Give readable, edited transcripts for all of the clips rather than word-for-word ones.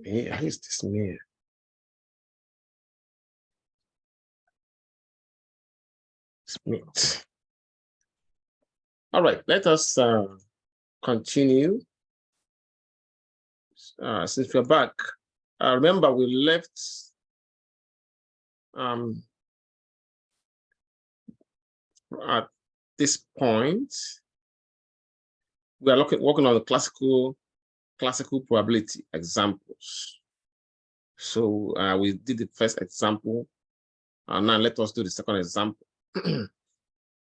How is this mail? Smith. All right, let us continue. Since we're back, remember we left at this point. We are working on the classical probability examples. So we did the first example, and now let us do the second example.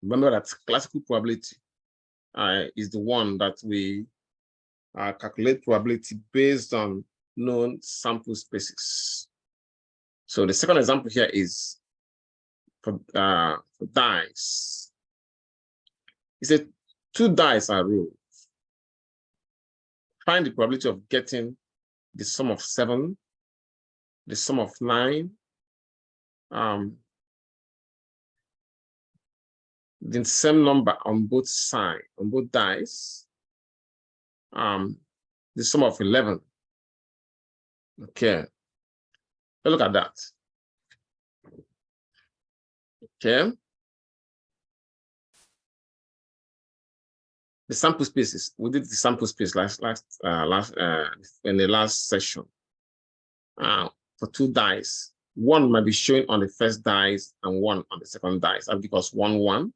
Remember that classical probability is the one that we calculate probability based on known sample spaces. So the second example here is for dice. It said 2 dice are rolled. Find the probability of getting the sum of 7, the sum of 9, the same number on both sides, on both dice, the sum of 11. Okay, look at that. Okay, the sample spaces. We did the sample space in the last session. For 2 dice, 1 might be showing on the first dice and 1 on the second dice. That gives us 1, 1.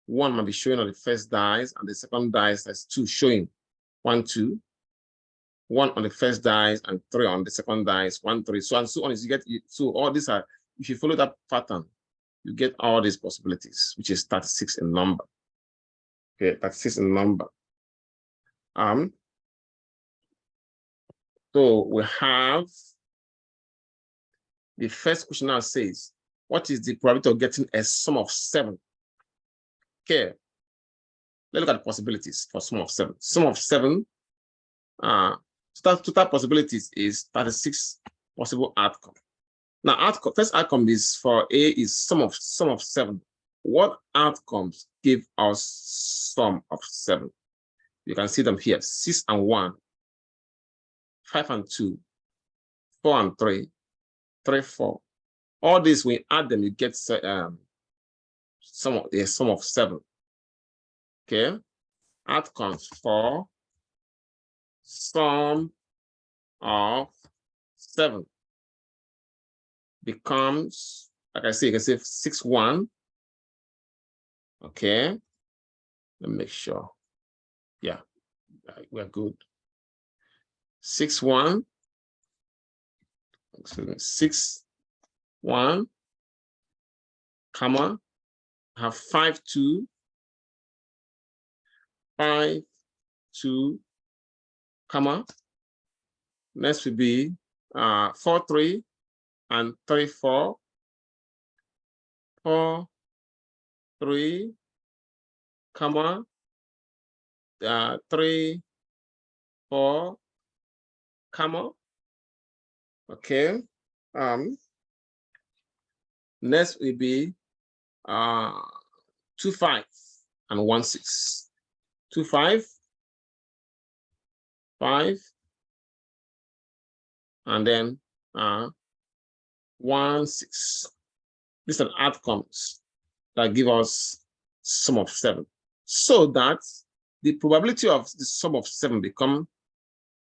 1 might be showing on the first dice and the second dice has 2 showing 1, 2. 1 on the first dice and 3 on the second dice, 1, 3, so and so on. You get, so all these are, if you follow that pattern, you get all these possibilities, which is 36 in number. Okay, 36 in number. So we have the first question now says, what is the probability of getting a sum of 7? Okay, let's look at the possibilities for sum of 7. Sum of 7, total possibilities is 36 possible outcomes. Now, first outcome is for A is sum of 7. What outcomes give us sum of 7? You can see them here: 6 and 1, 5 and 2, 4 and 3, 3, 4. All these, we add them, you get sum of 7. Okay, outcomes for sum of 7 becomes, like I say, you can say 6, 1. Okay, let me make sure. Yeah, we're good. 6, 1. Excuse me, 6, 1, comma, have 5, 2, 5, 2, comma. Next will be 4, 3, and 3, 4, 4, 3, comma, 3, 4, comma. Okay. Next will be 2, 5, and 1, 6. 2, 5, 5, and then 1, 6. These are outcomes that give us sum of 7. So that the probability of the sum of 7 become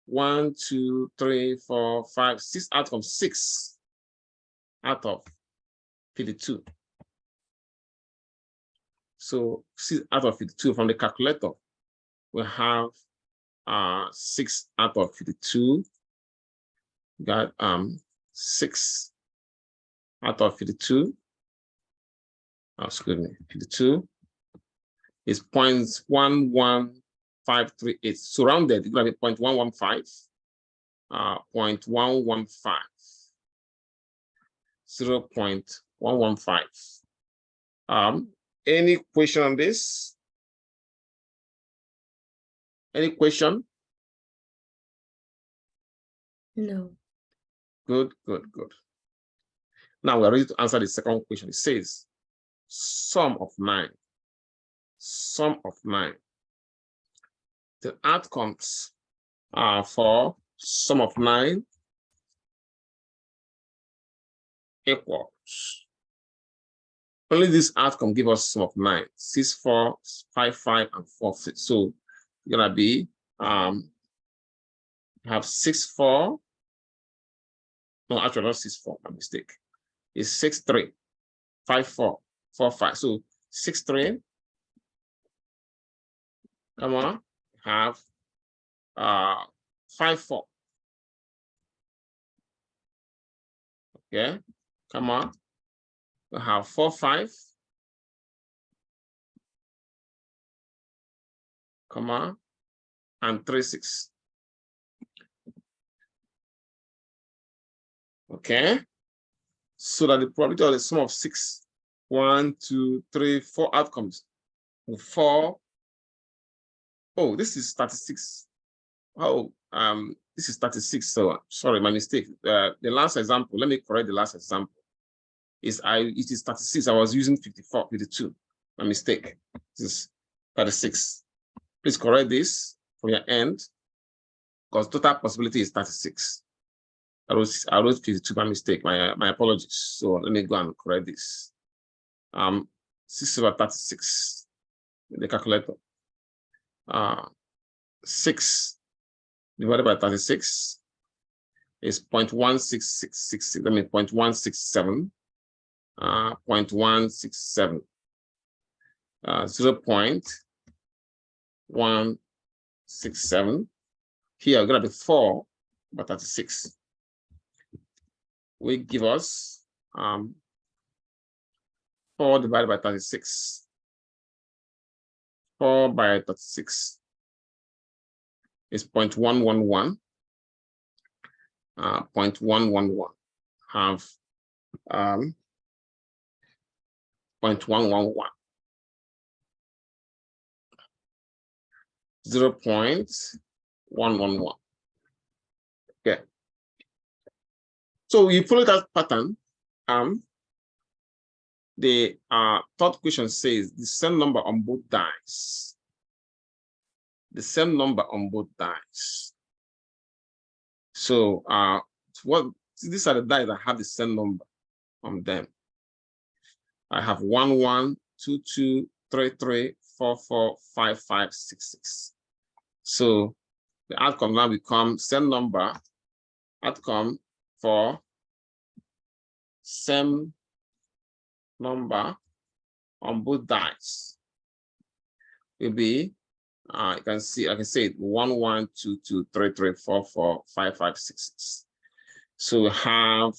1, 2, 3, 4, 5, 6 outcomes, 6 out of 52. So 6 out of 52 from the calculator, we have 6 out of 52. Got 6 out of 52. Excuse me, 52 is 0.11538. So rounded, it's going to be 0.115. 0.115. 0.115. Any question on this? Any question? No. Good, good, good. Now we're ready to answer the second question. It says, sum of 9. Sum of 9. The outcomes are for sum of 9 equals. Only this outcome give us sum of 9, 6, 4, 5, 5, and 4, 6. So it's gonna be have 6, 4. No, actually not 6, 4, my mistake. It's 6, 3, 5, 4, 4, 5. So 6, 3. Come on, have 5, 4. Okay, come on. We have 4, 5. Come on, and 3, 6. Okay, so that the probability of the sum of 6, 1, 2, 3, 4 outcomes. 4. Oh, this is 36. Oh, this is 36. So sorry, my mistake. The last example, let me correct the last example. It is 36. I was using 54, 52. My mistake. This is 36. Please correct this from your end, because total possibility is 36. I wrote 52 by mistake. My apologies. So let me go and correct this. 6 over 36 in the calculator. 6 divided by 36 is 0.16666. That means 0.167. 0.167. 0.167. Here we're gonna be 4 by 36. Will give us 4 divided by 36. 4 by 36 is 0.111. 0.111. Have 0.111. 0.111. Okay. So you follow that pattern. The third question says the same number on both dice. The same number on both dice. So these are the dice that have the same number on them. I have 1, 1, 2, 2, 3, 3, 4, 4, 5, 5, 6, 6. So the outcome now becomes same number. Outcome for same number on both dice will be I can say it 1, 1, 2, 2, 3, 3, 4, 4, 5, 5, 6, 6. So we have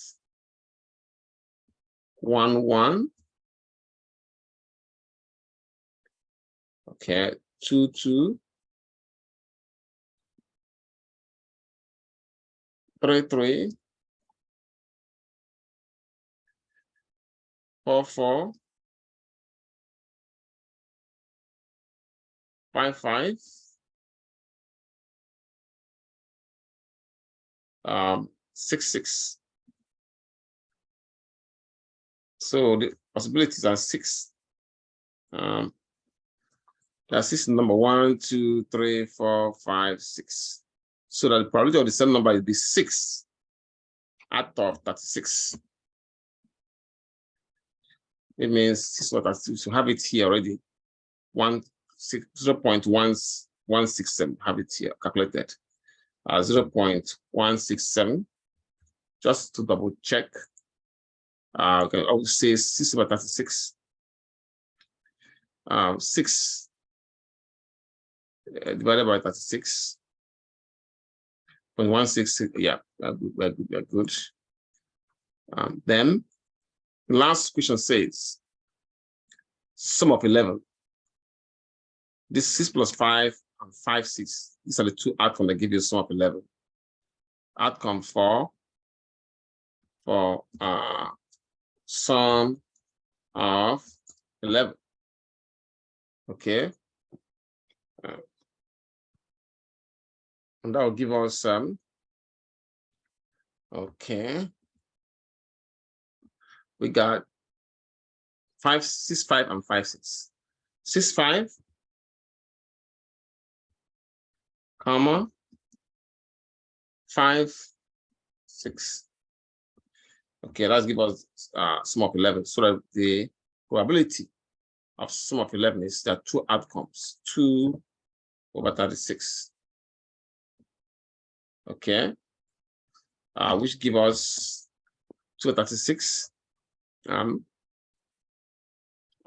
1, 1. Okay, 2, 2. 3, 3. 4, 4. 5, 5. 6, 6. So the possibilities are 6. That's 6 number 1, 2, 3, 4, 5, 6. So that the probability of the same number will be 6 out of 36. It means 6 over 36. So have it here already. 0.1167. Have it here calculated. 0.167. Just to double check. Okay, I would say 6 over 36. 6 divided by 36. 0.166. Yeah, we're good. Then the last question says sum of 11. This 6 plus 5 and 5, 6. These are the two outcomes that give you a sum of 11. Outcome 4 for sum of 11. Okay. And that will give us okay. We got 5, 6, 5, and 5, 6. 6, 5, comma, 5, 6. Okay, let's give us sum of 11. So that the probability of sum of 11 is there are two outcomes, 2 over 36. Okay, which give us 2 over 36.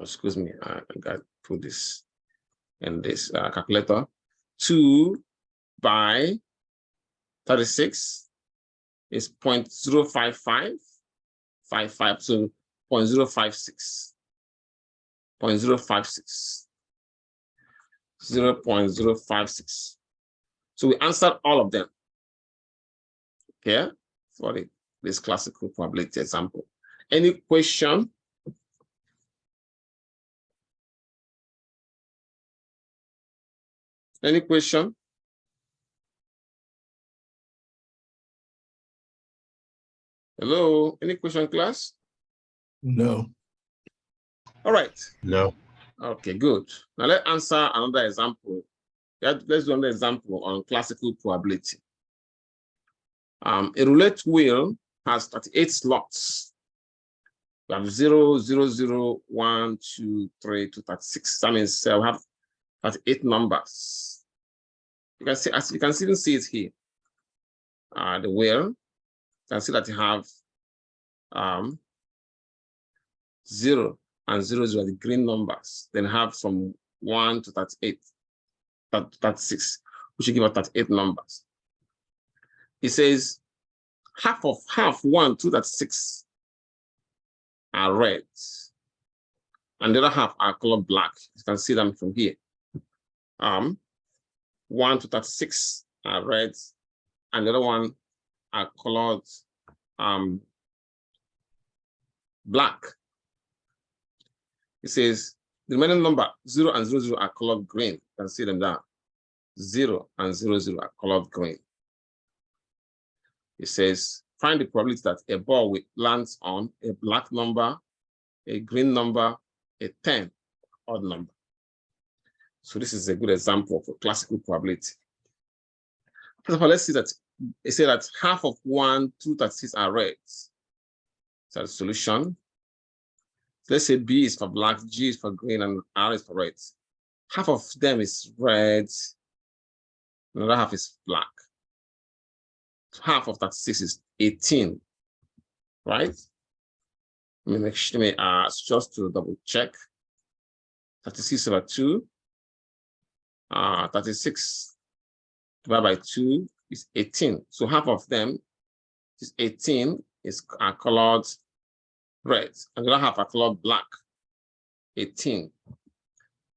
Excuse me, I got to put this in this calculator. 2 by 36 is 0.05555, so 0.056. 0.056. So we answered all of them. Okay, for this classical probability example. Any question? Any question? Hello, any question, class? No. All right. No. Okay, good. Now let's answer another example. Let's do another example on classical probability. A roulette wheel has 38 slots. We have 0, 0, 0, 1, 2, 3 to 36. That means we have 38 numbers. You can see, as you can even see it here. The wheel, you can see that you have 0 and 0, 0 are the green numbers. Then have from 1 to 38, 36, which will give us 38 numbers. It says half 1, 2, 36 are red, and the other half are colored black. You can see them from here. 1 to 36 are red, and the other one are colored black. It says the remaining number 0 and 0, 0 are colored green. You can see them down. 0 and 0, 0 are colored green. It says find the probability that a ball lands on a black number, a green number, a 10 odd number. So this is a good example for classical probability. First of all, let's see that it says that half of 1, 2, 36 are red. So the solution. Let's say B is for black, G is for green, and R is for red. Half of them is red, another half is black. So half of 36 is 18, right? Let me just to double check. 36 over 2, 36 divided by 2 is 18. So half of them is 18 are colored red, and the other half are colored black, 18.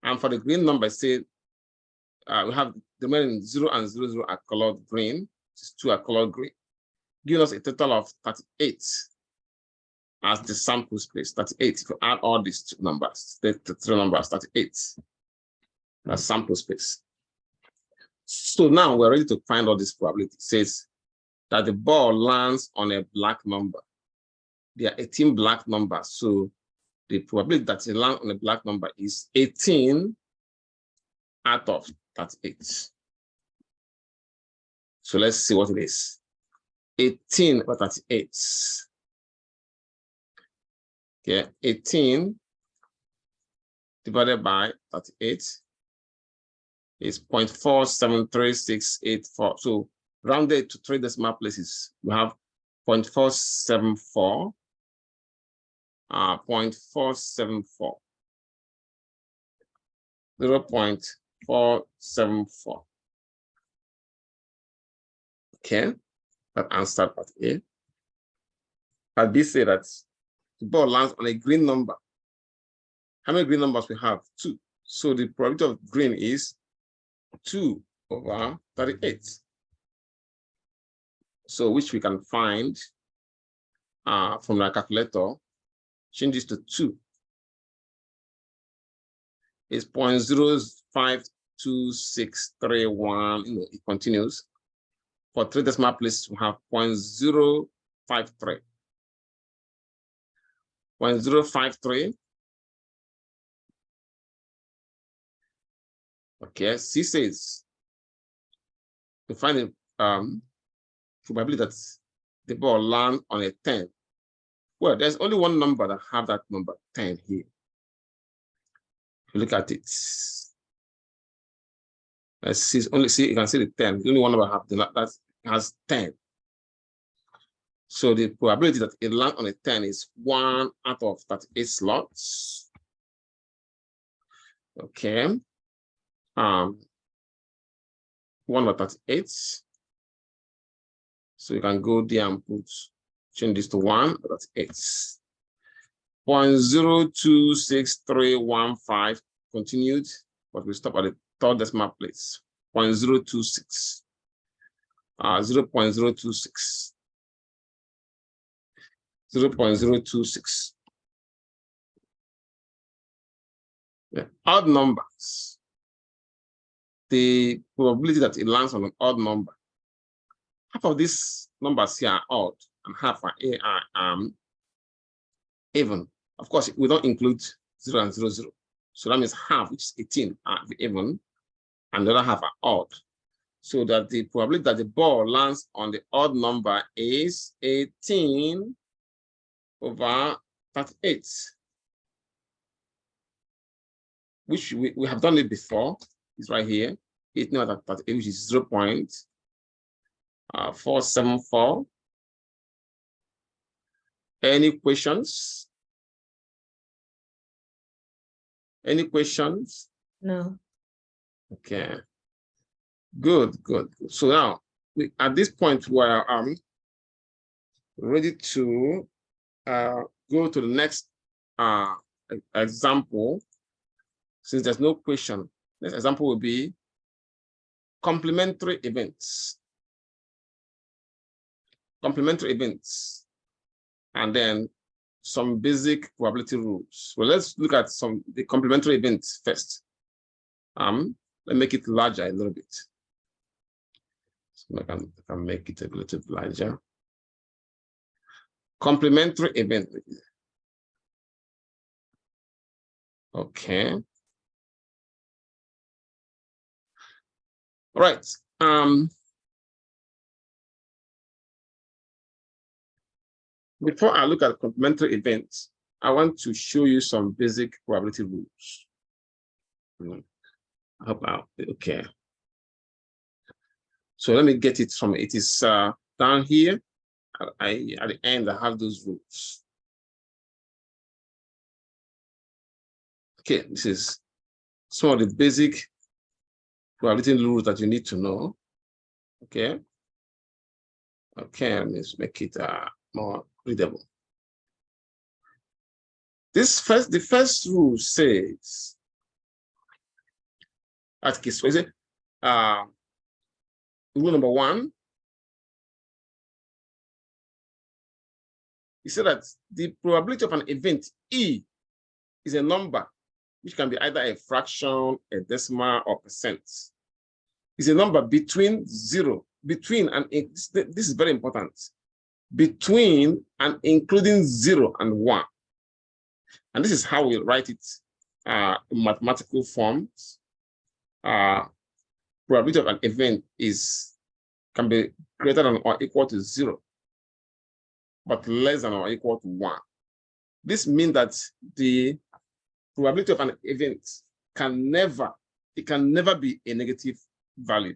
And for the green number, say we have the remaining 0 and 0, 0 are colored green, which is 2 are colored green, giving us a total of 38 as the sample space. 38. If you add all these two numbers, the three numbers, 38. That's sample space. So now we're ready to find all this probability. It says that the ball lands on a black number. There are 18 black numbers. So the probability that it lands on a black number is 18 out of 38. So let's see what it is. 18 over 38. Okay, 18 divided by 38 is 0.473684. So rounded to 3 decimal places, we have 0.474. 0.474. 0.474. Okay, that answer part A. But B say that the ball lands on a green number. How many green numbers we have? 2. So the probability of green is 2 over 38. So which we can find from our calculator. Change this to 2. It's 0.052631. It continues. For 3 decimal places, we have 0.053. 0.053. Okay, C says to find probability that the ball land on a 10. Well, there's only one number that have that number 10 here. If you look at it, let's see, you can see the 10. The only one number that has 10. So the probability that it lands on a 10 is 1 out of 38 slots. Okay. 1 over 38. So you can go there and change this to 1 over 38. 0.026315 continued, but we stop at the third decimal place. 0.026. 0.026. 0.026. Yeah. Odd numbers. The probability that it lands on an odd number. Half of these numbers here are odd and half are even. Of course, we don't include 0 and 0, 0. So that means half, which is 18, are even, and the other half are odd. So that the probability that the ball lands on the odd number is 18 over 38, which we have done it before. It's right here. 18 over 38, which is 0.474. Any questions? Any questions? No. Okay. Good. So now, at this point, we are ready to go to the next example. Since there's no question, next example will be complementary events. Complementary events. And then some basic probability rules. Well, let's look at the complementary events first. Let's make it larger a little bit. So I can make it a little larger. Complementary event. Okay. All right. Before I look at complementary events, I want to show you some basic probability rules. I hope okay. So let me get it from, it is down here. At the end, I have those rules. Okay, this is some of the basic probability rules that you need to know. Okay. Okay, let's make it more readable. The first rule says, okay, so is it rule number 1? You said that the probability of an event E is a number which can be either a fraction, a decimal, or percent. It's a number between 0, and this is very important, between and including 0 and 1. And this is how we write it in mathematical forms. Probability of an event can be greater than or equal to 0, but less than or equal to 1. This means that the probability of an event can never be a negative value,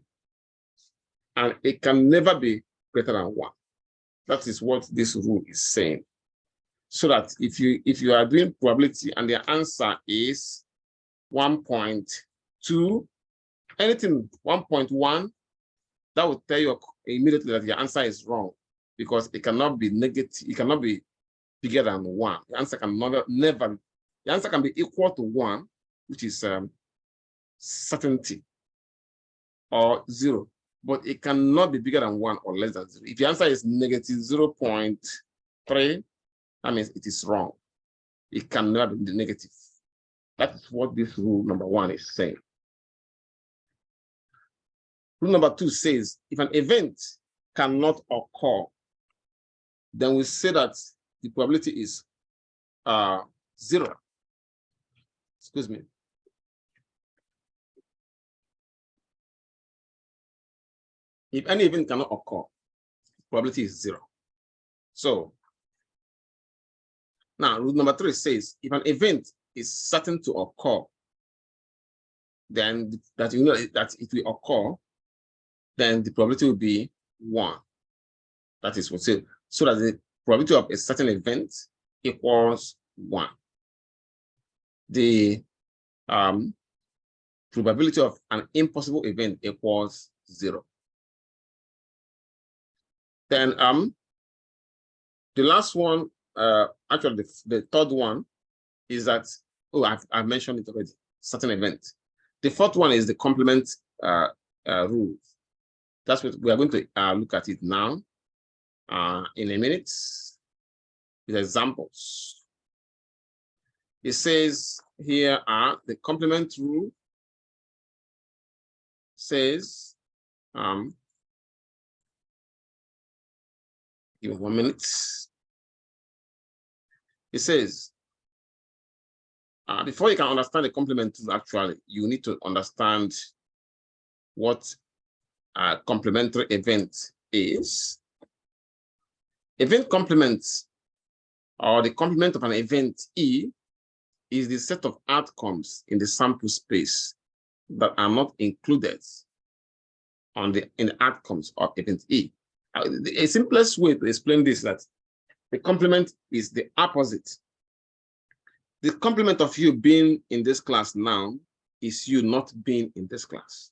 and it can never be greater than 1. That is what this rule is saying. So that if you are doing probability and the answer is 1.2, anything 1.1, that will tell you immediately that your answer is wrong, because it cannot be negative, it cannot be bigger than 1. The answer can never, the answer can be equal to 1, which is certainty, or 0, but it cannot be bigger than 1 or less than 0. If the answer is negative 0.3, that means it is wrong. It can never be negative. That is what this rule number 1 is saying. Rule number 2 says, if an event cannot occur, then we say that the probability is 0. Excuse me. If any event cannot occur, probability is 0. So now rule number 3 says if an event is certain to occur, then that you know that it will occur, then the probability will be 1. That is what so that the probability of a certain event equals 1. The probability of an impossible event equals 0. Then the last one, actually the third one is that, oh, I've mentioned it already, certain event. The fourth one is the complement rule. That's what we are going to look at it now in a minute with examples. It says here the complement rule says, give me 1 minute. It says, before you can understand the complement rule, actually, you need to understand what a complementary event is. Event complements, or the complement of an event E, is the set of outcomes in the sample space that are not included in the outcomes of event E. The simplest way to explain this is that the complement is the opposite. The complement of you being in this class now is you not being in this class.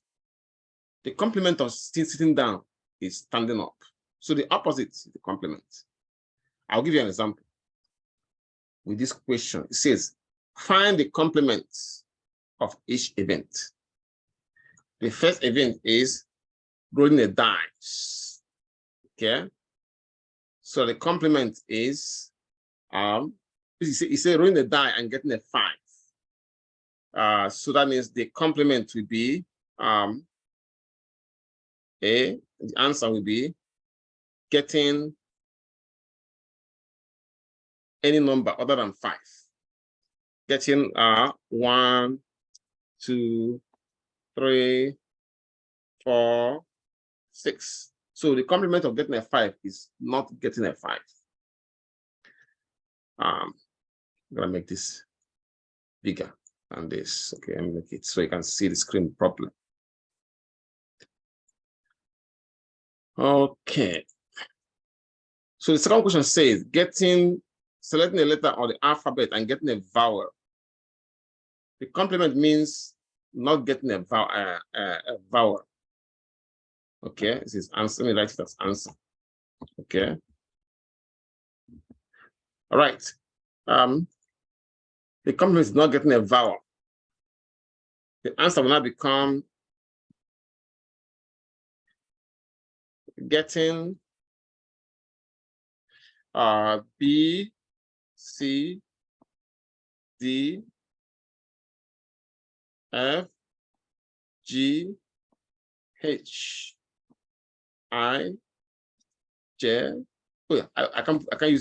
The complement of sitting down is standing up. So the opposite is the complement. I'll give you an example with this question. It says, find the complements of each event. The first event is rolling a dice. Okay. So the complement is, you say rolling a die and getting a 5. So that means the complement will be the answer will be getting any number other than 5. Getting 1, 2, 3, 4, 6. So the complement of getting a 5 is not getting a 5. I'm gonna make this bigger than this. Okay, let me make it so you can see the screen properly. Okay. So the second question says, selecting a letter or the alphabet and getting a vowel. The complement means not getting a vowel. Okay, this is answer. Let me write it as answer. Okay. All right. The complement is not getting a vowel. The answer will now become getting B, C, D, F, G, H, I, J. Oh yeah,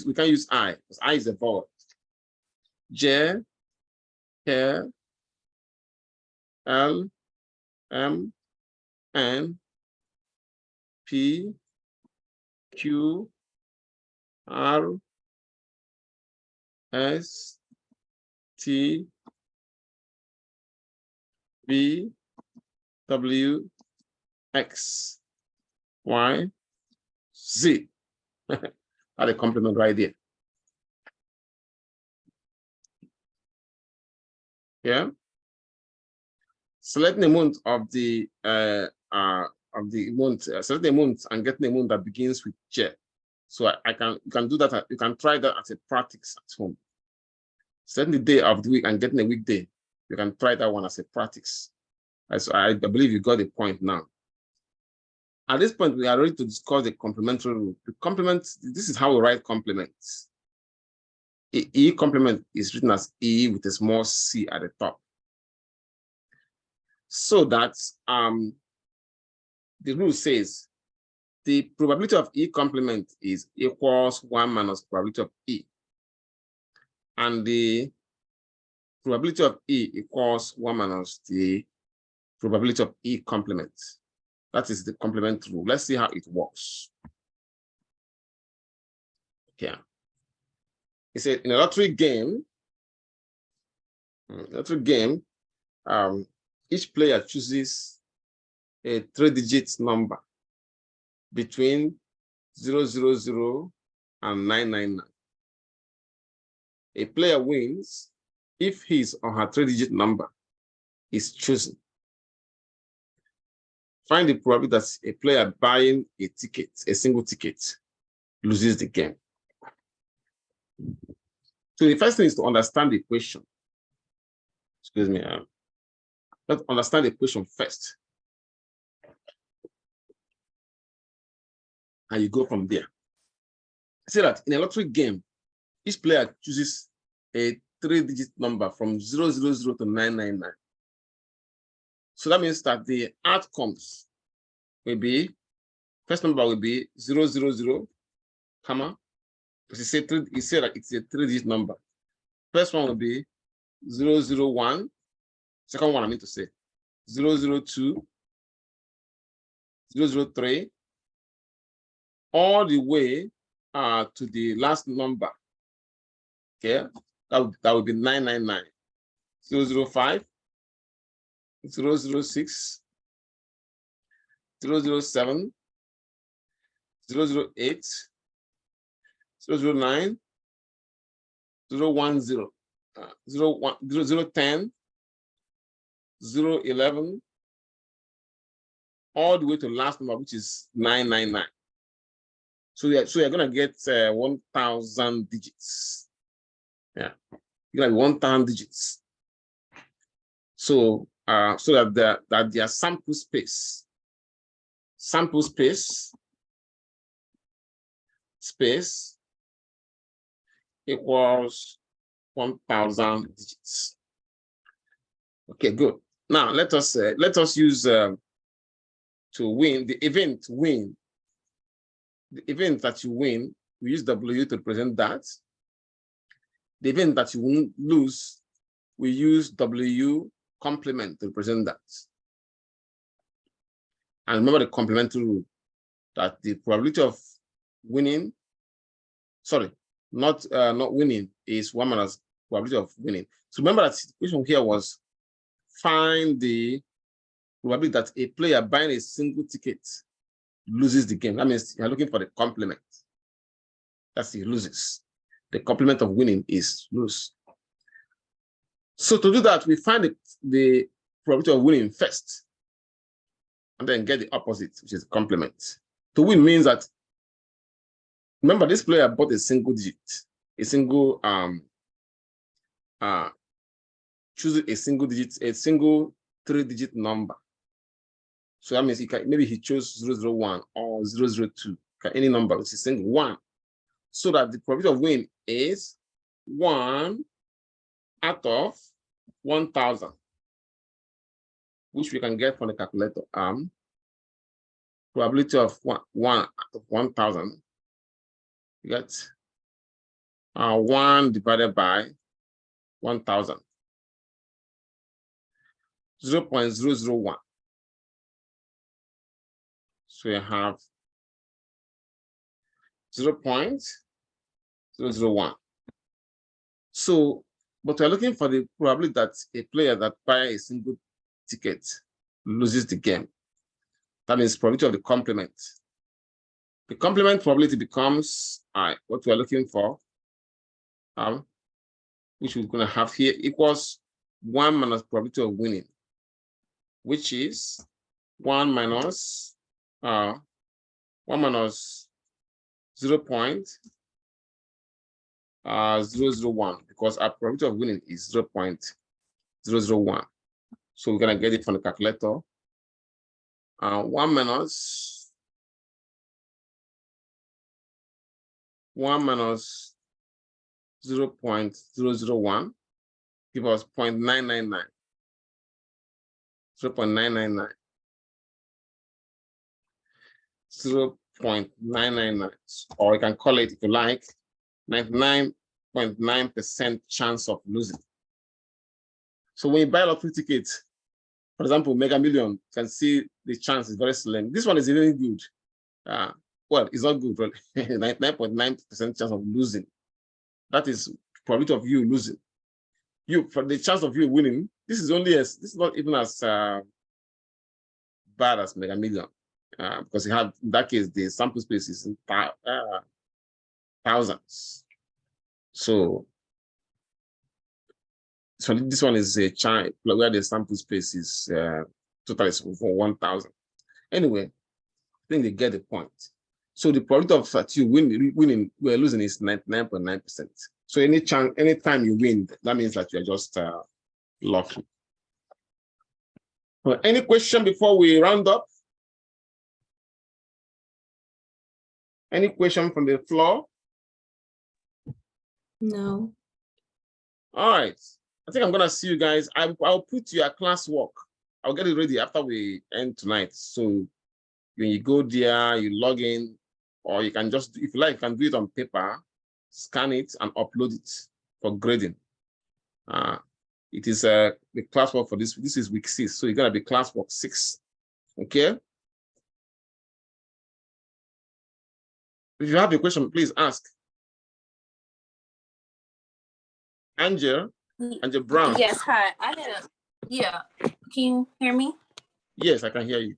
we can use I, because I is a vowel. J, K, L, M, N, P, Q, R, S, T, V, W, X, Y, Z. That's a complement right there. Yeah. Select the month of the month. Select the month and get the month that begins with J. So you can do that. You can try that as a practice at home. Select the day of the week and getting a weekday. You can try that one as a practice. So I believe you got the point now. At this point, we are ready to discuss the complementary rule. The complement, this is how we write complements. E complement is written as E with a small c at the top. So that the rule says the probability of E complement is equals 1 minus probability of E. And the probability of E equals 1 minus the probability of E complement. That is the complement rule. Let's see how it works. Yeah. He said in a lottery game, each player chooses a 3-digit number between 000 and 999. A player wins if his or her 3-digit number is chosen. Find the probability that a player buying a ticket, a single ticket, loses the game. So the first thing is to understand the equation. Excuse me. Let's understand the equation first. And you go from there. Say that in a lottery game, each player chooses a 3-digit number from 000 to 999. So that means that the outcomes will be, first number will be 000, comma, because he said that it's a 3-digit number. First one will be 001. Second one, I mean to say 002, 003, all the way to the last number. Okay, that would be 999, 005, 006, 007, 008, 009, 010, 010, 011, all the way to the last number, which is 999. So you're gonna get 1,000 digits. Yeah, you're gonna be 1,000 digits. So so that their sample space equals 1,000 digits. Okay, good. Now let us use to win the event win. The event that you win, we use W to represent that. The event that you won't lose, we use W complement to represent that. And remember the complementary rule, that the probability of winning, sorry, not winning, is 1 minus probability of winning. So remember that the question here was find the probability that a player buying a single ticket loses the game. That means you're looking for the complement. That's he loses. The complement of winning is lose. So to do that, we find the probability of winning first, and then get the opposite, which is complement. To win means that, remember, this player bought a single digit, a single chooses a single digit, a single 3-digit number. So that means maybe he chose 001 or 002, any number, which is single one. So that the probability of win is 1 out of 1,000, which we can get from the calculator. Probability of 1 out of 1,000, you get 1 divided by 1,000, 0.001. So you have 0.001. So, but we're looking for the probability that a player that buys a single ticket loses the game. That means probability of the complement. The complement probability becomes what we're looking for, which we're going to have here, equals 1 minus probability of winning, which is 1 minus 0.001, because our probability of winning is 0.001. So we're going to get it from the calculator. 1 minus 0.001 give us 0.999. 0.999. 0.999, or you can call it, if you like, 99.9% chance of losing. So when you buy a lottery ticket, for example, Mega Million, you can see the chance is very slim. This one is really good. well, it's not good, but 99.9% chance of losing. That is probability of you losing. You, for the chance of you winning, this is not even as bad as Mega Million, because you have, in that case, the sample space is in thousands. So this one is a chime where the sample space is total is for 1,000. Anyway, I think they get the point. So the probability of you winning, we're losing is 99.9%. So anytime you win, that means that you're just lucky. Well, any question before we round up? Any question from the floor? No. All right. I think I'm gonna see you guys. I'll put your classwork. I'll get it ready after we end tonight. So when you go there, you log in, or you can just, if you like, you can do it on paper, scan it and upload it for grading. It is the classwork for this. This is week 6, so you're gonna be classwork 6. Okay. If you have a question, please ask. Angel Brown. Yes, hi. Yeah. Can you hear me? Yes, I can hear you.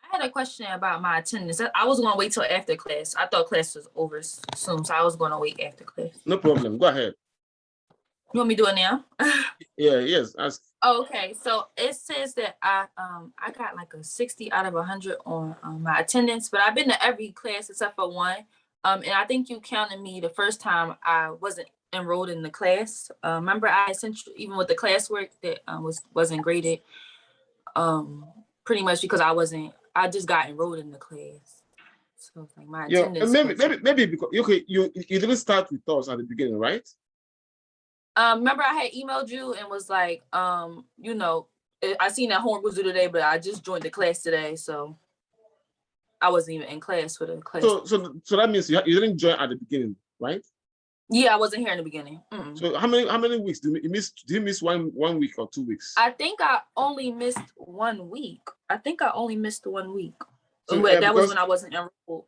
I had a question about my attendance. I was going to wait till after class. I thought class was over soon, so I was going to wait after class. No problem. Go ahead. You want me to do it now? Yes. Ask. Oh, okay. So it says that I got like a 60 out of 100 on my attendance, but I've been to every class except for one. And I think you counted me the first time I wasn't enrolled in the class. Remember I sent you, even with the classwork that wasn't graded, pretty much because I just got enrolled in the class. So it's like my attendance. Maybe because you didn't start with us at the beginning, right? Remember I had emailed you and was like, you know, I seen that homework was due today, but I just joined the class today, so I wasn't even in class for the class. So that means you didn't join at the beginning, right? Yeah, I wasn't here in the beginning. So how many weeks did you miss? Did you miss one week or 2 weeks? I think I only missed 1 week. So, that was when I wasn't enrolled.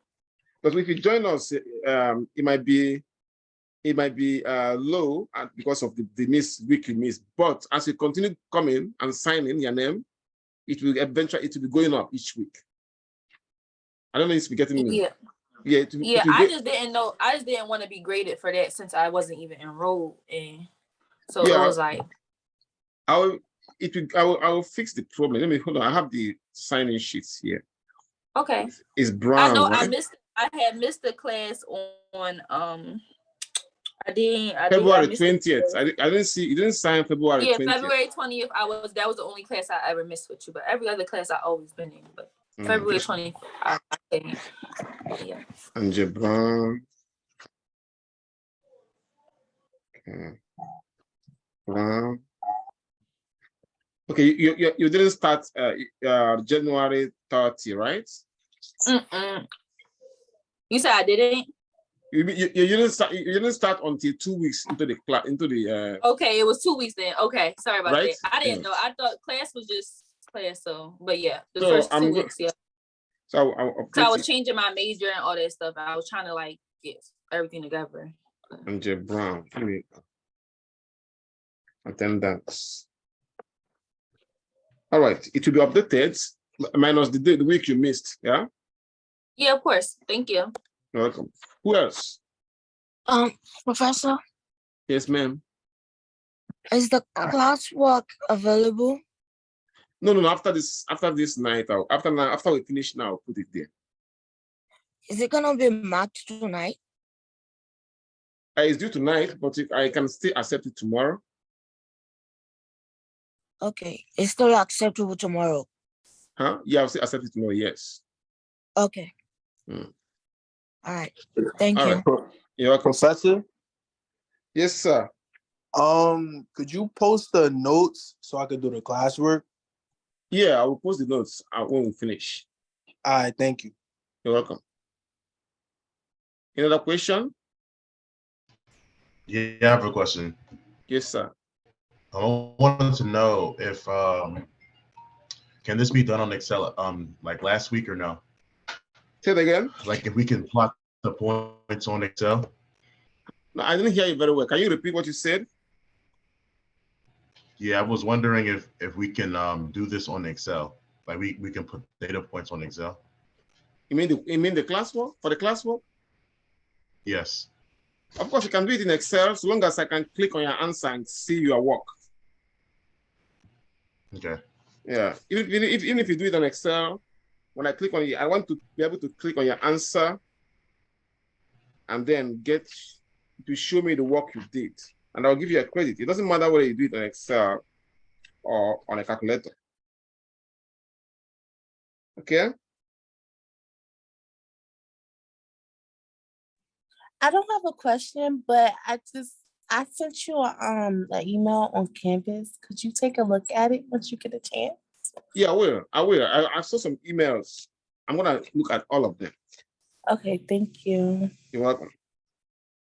Because if you join us, it might be low because of the week you missed. But as you continue coming and signing your name, it will be going up each week. I don't know if you're getting me. I just didn't know. I just didn't want to be graded for that since I wasn't even enrolled, and so it was like. I will fix the problem. Let me hold on. I have the signing sheets here. Okay. It's brown. I know. Right? I had missed the class on February 20th. I didn't see. You didn't sign February 20th. Yeah, February 20th. That was the only class I ever missed with you. But every other class I always been in. But February 20th. Yeah. Angel Brown. Okay. Brown. Okay, you didn't start January 30, right? You said I didn't. You didn't start until 2 weeks into the Okay, it was 2 weeks then. Okay, sorry about right? that. I didn't know. I thought class was just class. So, but yeah, the first 2 weeks, yeah. So I was changing my major and all that stuff. I was trying to like get everything together. Angel Brown, attendance. All right, it will be updated minus the week you missed. Yeah. Yeah, of course. Thank you. You're welcome. Who else? Professor. Yes, ma'am. Is the classwork available? No. After this night, after we finish now, I'll put it there. Is it gonna be marked tonight? It's due tonight, but I can still accept it tomorrow. Okay, it's still acceptable tomorrow. Huh? Yeah, I'll still accept it tomorrow. Yes. Okay. All right. Thank you. Right. You're welcome. Professor? Yes, sir. Could you post the notes so I could do the classwork? Yeah, I will post the notes when we finish. All right, thank you. You're welcome. Any other question? Yeah, I have a question. Yes, sir. I wanted to know if can this be done on Excel like last week or no? Say it again. Like if we can plot the points on Excel? No, I didn't hear you very well. Can you repeat what you said? Yeah, I was wondering if we can do this on Excel. Like we can put data points on Excel. You mean the classwork? For the classwork? Yes. Of course, you can do it in Excel, so long as I can click on your answer and see your work. Okay. Yeah, even if you do it on Excel, when I click on it, I want to be able to click on your answer and then get to show me the work you did. And I'll give you a credit. It doesn't matter whether you do it on Excel or on a calculator. Okay? I don't have a question, but I sent you an email on Canvas. Could you take a look at it once you get a chance? Yeah, I will. I saw some emails. I'm gonna look at all of them. Okay, thank you. You're welcome.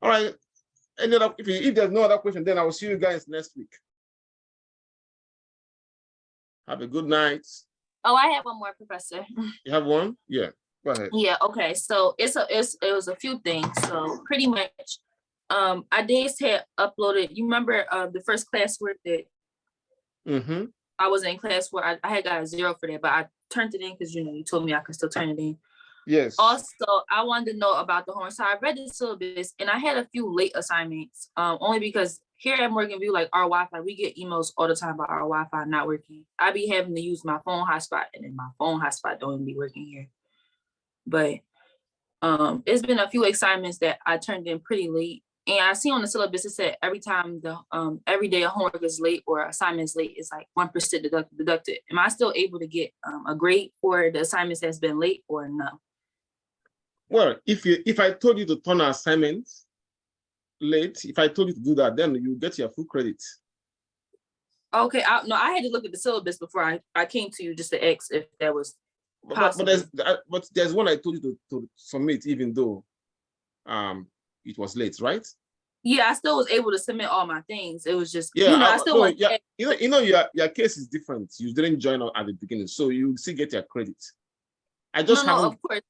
All right. If there's no other question, then I will see you guys next week. Have a good night. Oh, I have one more, Professor. You have one? Yeah. Go ahead. Yeah, okay. So it was a few things. So pretty much, I did had uploaded. You remember the first classwork that Mm-hmm. I was in class for? I had got a 0 for that, but I turned it in because you told me I could still turn it in. Yes. Also, I wanted to know about the homework. So I read the syllabus and I had a few late assignments. Only because here at Morgan View, like our Wi-Fi, we get emails all the time about our Wi-Fi not working. I be having to use my phone hotspot, and then my phone hotspot don't even be working here. But it's been a few assignments that I turned in pretty late. And I see on the syllabus, it said every time every day a homework is late or assignment is late, it's like 1% deducted. Am I still able to get a grade for the assignments that's been late or no? Well, if I told you to turn an assignment late, if I told you to do that, then you get your full credit. Okay, I had to look at the syllabus before I came to you just to ask if that was possible. But there's one I told you to submit, even though it was late, right? Yeah, I still was able to submit all my things. It was just, Yeah, I still want. Yeah, your case is different. You didn't join at the beginning, so you still get your credit. I just No, of course.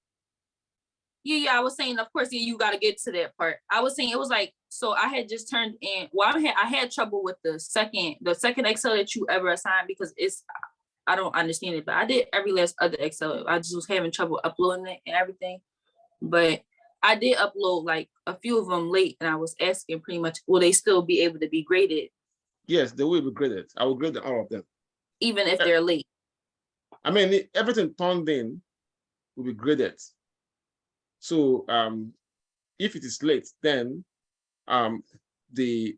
Yeah, I was saying, of course, you got to get to that part. I was saying it was like, so I had just turned in. Well, I had trouble with the second Excel that you ever assigned because I don't understand it, but I did every last other Excel. I just was having trouble uploading it and everything. But I did upload like a few of them late, and I was asking pretty much, will they still be able to be graded? Yes, they will be graded. I will grade all of them, even if they're late. I mean, everything turned in will be graded. So if it is late, then the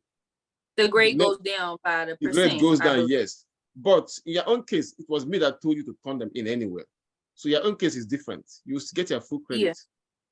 grade goes down by the percent. The grade goes down, yes. But in your own case, it was me that told you to turn them in anyway. So your own case is different. You get your full credit.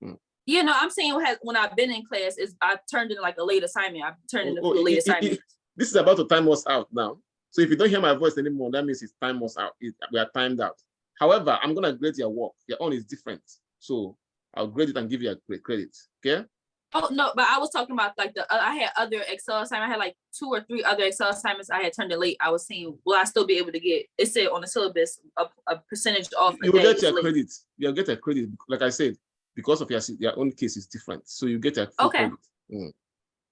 Yeah. Yeah, no, I'm saying when I've been in class, I turned in like a late assignment. I've turned in a late assignment. This is about to time us out now. So if you don't hear my voice anymore, that means it's time us out. We are timed out. However, I'm gonna grade your work. Your own is different. So I'll grade it and give you a great credit. Okay? Oh no, but I was talking about like I had other Excel assignments. I had like 2 or 3 other Excel assignments I had turned in late. I was saying, will I still be able to get? It said on the syllabus a percentage off. You will get your credit. You'll get a credit, like I said, because of your own case is different. So you get a full credit.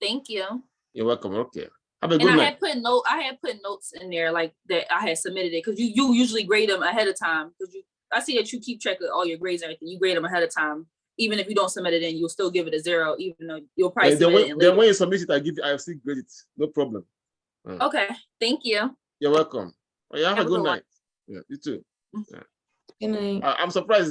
Thank you. You're welcome. Okay. Have a good night. I had put notes in there like that I had submitted it because you usually grade them ahead of time because I see that you keep track of all your grades and everything. You grade them ahead of time. Even if you don't submit it in, you'll still give it a 0, even though you'll probably submit it in later. Then when you submit it, I'll still grade it. No problem. Okay. Thank you. You're welcome. Well, have a good night. Yeah, you too. Good night. I'm surprised